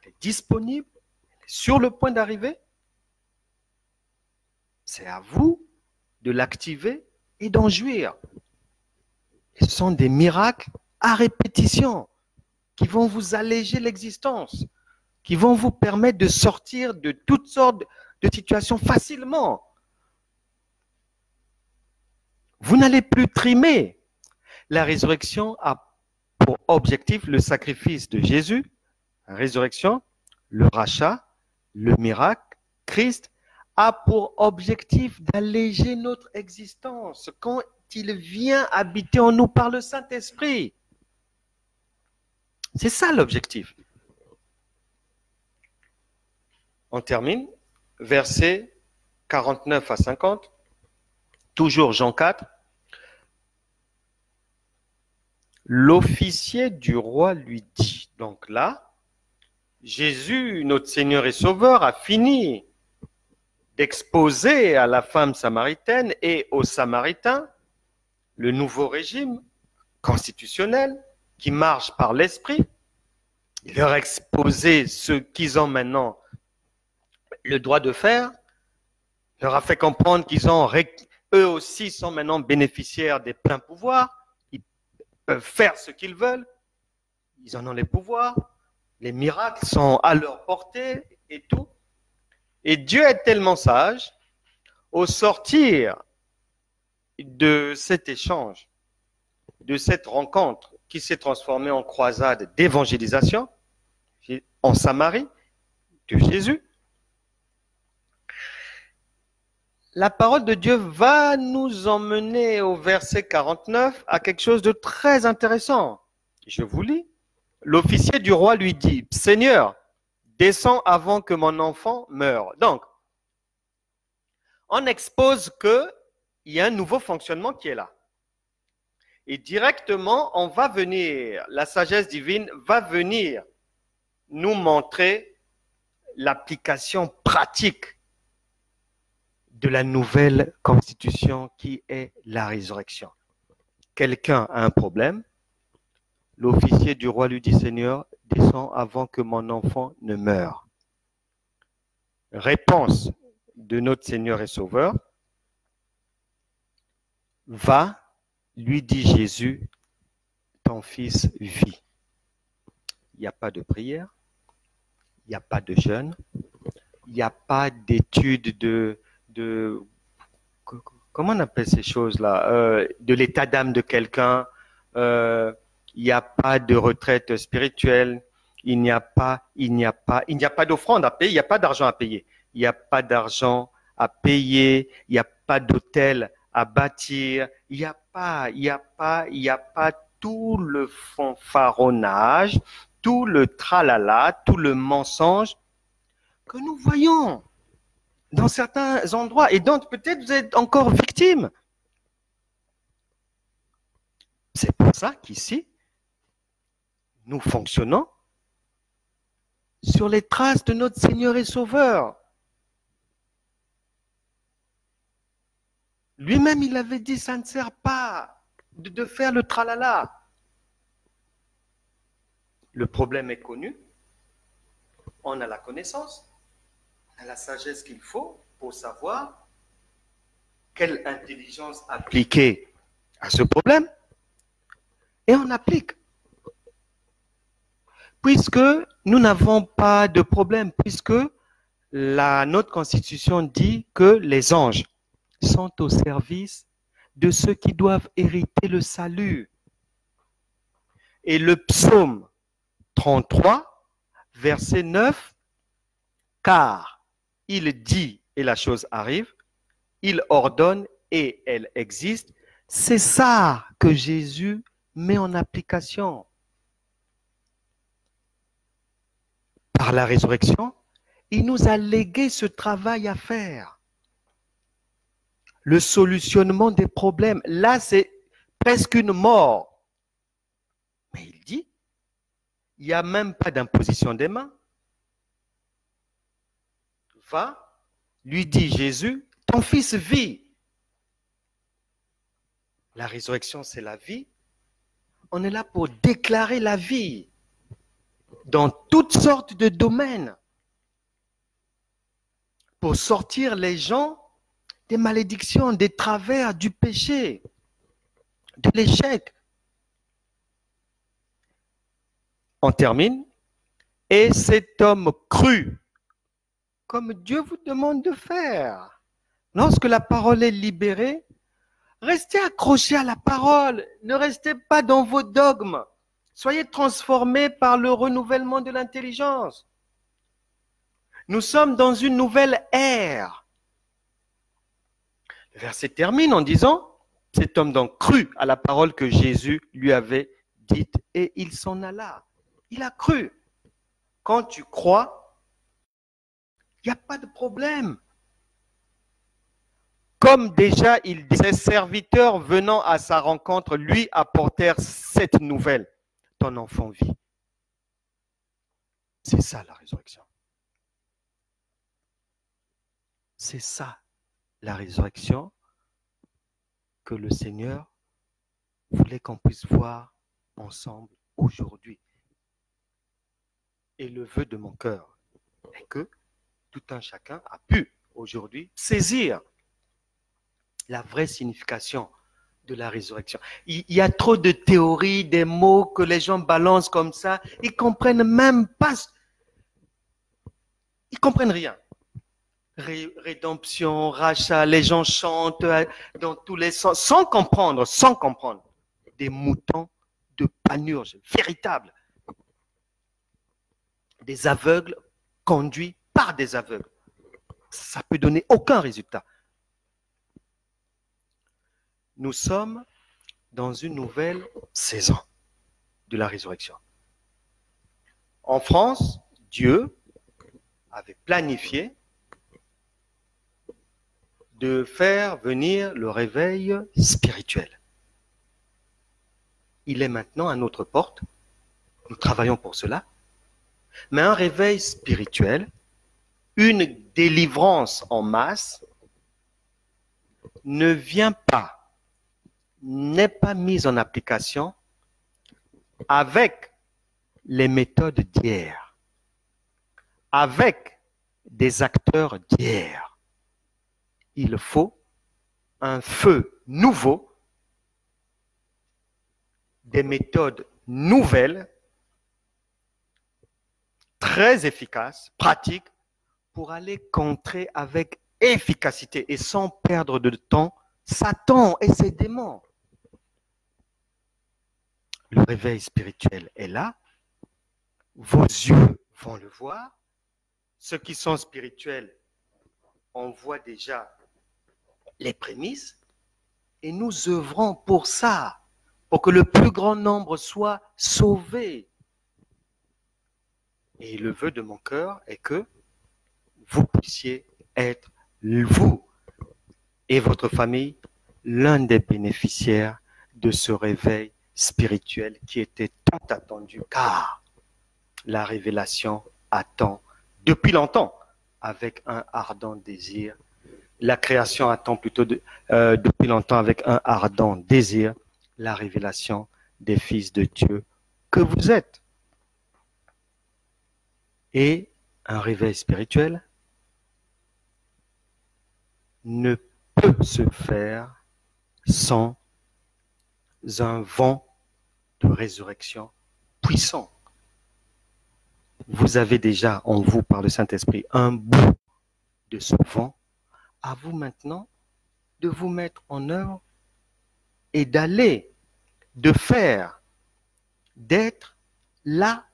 Elle est disponible, elle est sur le point d'arriver. C'est à vous de l'activer et d'en jouir. Ce sont des miracles à répétition qui vont vous alléger l'existence, qui vont vous permettre de sortir de toutes sortes de situations facilement. Vous n'allez plus trimer. La résurrection a pour objectif le sacrifice de Jésus, la résurrection, le rachat, le miracle. Christ a pour objectif d'alléger notre existence quand il vient habiter en nous par le Saint-Esprit. C'est ça l'objectif. On termine, versets 49 à 50, toujours Jean 4. L'officier du roi lui dit, donc là, Jésus, notre Seigneur et Sauveur, a fini d'exposer à la femme samaritaine et aux Samaritains le nouveau régime constitutionnel qui marche par l'esprit. Il leur a exposé ce qu'ils ont maintenant le droit de faire. Il leur a fait comprendre qu'ils ont, eux aussi sont maintenant bénéficiaires des pleins pouvoirs. Ils peuvent faire ce qu'ils veulent. Ils en ont les pouvoirs. Les miracles sont à leur portée et tout. Et Dieu est tellement sage, au sortir de cet échange, de cette rencontre qui s'est transformée en croisade d'évangélisation en Samarie de Jésus, la parole de Dieu va nous emmener au verset 49 à quelque chose de très intéressant. Je vous lis. L'officier du roi lui dit, « Seigneur, descends avant que mon enfant meure. » Donc, on expose qu'il y a un nouveau fonctionnement qui est là. Et directement, on va venir, la sagesse divine va venir nous montrer l'application pratique de la nouvelle constitution qui est la résurrection. Quelqu'un a un problème, l'officier du roi lui dit, Seigneur, descends avant que mon enfant ne meure. Réponse de notre Seigneur et Sauveur, va, lui dit Jésus, ton fils vit. Il n'y a pas de prière, il n'y a pas de jeûne, il n'y a pas d'étude comment on appelle ces choses-là, de l'état d'âme de quelqu'un, il n'y a pas de retraite spirituelle, il n'y a pas d'offrande à payer, il n'y a pas d'argent à payer, il n'y a pas d'argent à payer, il n'y a pas d'hôtel à bâtir, il n'y a pas tout le fanfaronnage, tout le tralala, tout le mensonge que nous voyons dans certains endroits et dont peut-être vous êtes encore victime. C'est pour ça qu'ici, nous fonctionnons sur les traces de notre Seigneur et Sauveur. Lui-même, il avait dit, ça ne sert pas de faire le tralala. Le problème est connu, on a la connaissance, on a la sagesse qu'il faut pour savoir quelle intelligence appliquer à ce problème, et on applique. Puisque nous n'avons pas de problème, puisque notre Constitution dit que les anges sont au service de ceux qui doivent hériter le salut. Et le psaume 33, verset 9, car il dit et la chose arrive, il ordonne et elle existe. C'est ça que Jésus met en application. Par la résurrection, il nous a légué ce travail à faire. Le solutionnement des problèmes. Là, c'est presque une mort. Mais il dit, il n'y a même pas d'imposition des mains. Va, lui dit Jésus, ton fils vit. La résurrection, c'est la vie. On est là pour déclarer la vie dans toutes sortes de domaines, pour sortir les gens des malédictions, des travers, du péché, de l'échec. On termine. Et cet homme crut, comme Dieu vous demande de faire. Lorsque la parole est libérée, restez accrochés à la parole. Ne restez pas dans vos dogmes. Soyez transformés par le renouvellement de l'intelligence. Nous sommes dans une nouvelle ère. Le verset termine en disant, cet homme donc crut à la parole que Jésus lui avait dite et il s'en alla. Il a cru. Quand tu crois, il n'y a pas de problème. Comme déjà il dit, ses serviteurs venant à sa rencontre lui apportèrent cette nouvelle. Ton enfant vit. C'est ça la résurrection. C'est ça la résurrection que le Seigneur voulait qu'on puisse voir ensemble aujourd'hui. Et le vœu de mon cœur est que tout un chacun a pu aujourd'hui saisir la vraie signification de la résurrection. Il y a trop de théories, des mots que les gens balancent comme ça, ils comprennent même pas, ils comprennent rien. Rédemption, rachat, les gens chantent dans tous les sens, sans comprendre, des moutons de panurge véritables, des aveugles conduits par des aveugles. Ça peut donner aucun résultat. Nous sommes dans une nouvelle saison de la résurrection. En France, Dieu avait planifié de faire venir le réveil spirituel. Il est maintenant à notre porte. Nous travaillons pour cela. Mais un réveil spirituel, une délivrance en masse, ne vient pas, n'est pas mise en application avec les méthodes d'hier, avec des acteurs d'hier. Il faut un feu nouveau, des méthodes nouvelles, très efficaces, pratiques, pour aller contrer avec efficacité et sans perdre de temps Satan et ses démons. Le réveil spirituel est là. Vos yeux vont le voir. Ceux qui sont spirituels, on voit déjà les prémices. Et nous œuvrons pour ça, pour que le plus grand nombre soit sauvé. Et le vœu de mon cœur est que vous puissiez être, vous et votre famille, l'un des bénéficiaires de ce réveil spirituel qui était tant attendu, car la révélation attend depuis longtemps avec un ardent désir. La création attend plutôt depuis longtemps avec un ardent désir la révélation des fils de Dieu que vous êtes. Et un réveil spirituel ne peut se faire sans un vent de résurrection puissant. Vous avez déjà en vous, par le Saint-Esprit, un bout de ce vent. À vous maintenant de vous mettre en œuvre et d'aller, de faire, d'être là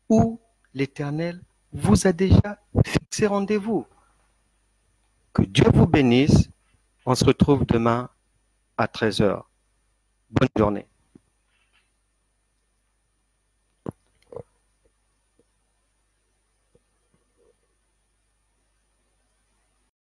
où l'Éternel vous a déjà fixé rendez-vous. Que Dieu vous bénisse. On se retrouve demain à 13h. Bonne journée.